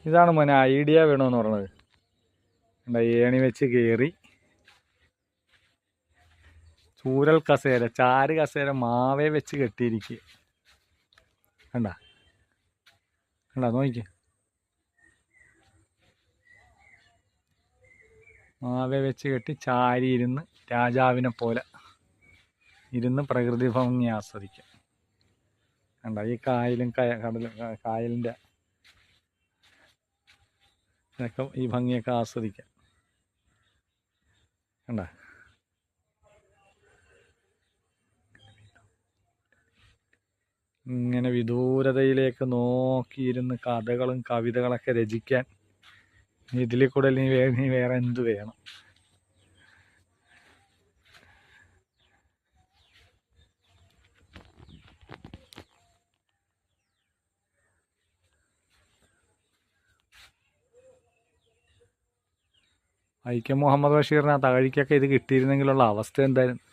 ഇതാണ് മോനെ ഐഡിയ വേണമെന്ന് പറയണത്. എന്താ ഏണി വെച്ച് കയറി ചൂരൽ കസേര, ചാര് കസേര മാവേ വെച്ച് കെട്ടിയിരിക്കുക. കണ്ട കണ്ട നോക്കി, മാവേ വെച്ച് കെട്ടി ചാരി ഇരുന്ന് രാജാവിനെ പോലെ ഇരുന്ന് പ്രകൃതി ഭംഗി ആസ്വദിക്കാം. കണ്ട ഈ കായലും കടലും കായലിൻ്റെ ഇതൊക്കെ ഈ ഭംഗിയൊക്കെ ആസ്വദിക്കാം. കണ്ട ഇങ്ങനെ വിദൂരതയിലേക്ക് നോക്കിയിരുന്ന് കഥകളും കവിതകളൊക്കെ രചിക്കാൻ ഇതിൽ കൂടെ നീ വേറെ എന്ത് വേണം? വൈക്കം മുഹമ്മദ് ബഷീറിന് ആ തകഴിക്കൊക്കെ ഇത് കിട്ടിയിരുന്നെങ്കിലുള്ള അവസ്ഥ എന്തായിരുന്നു?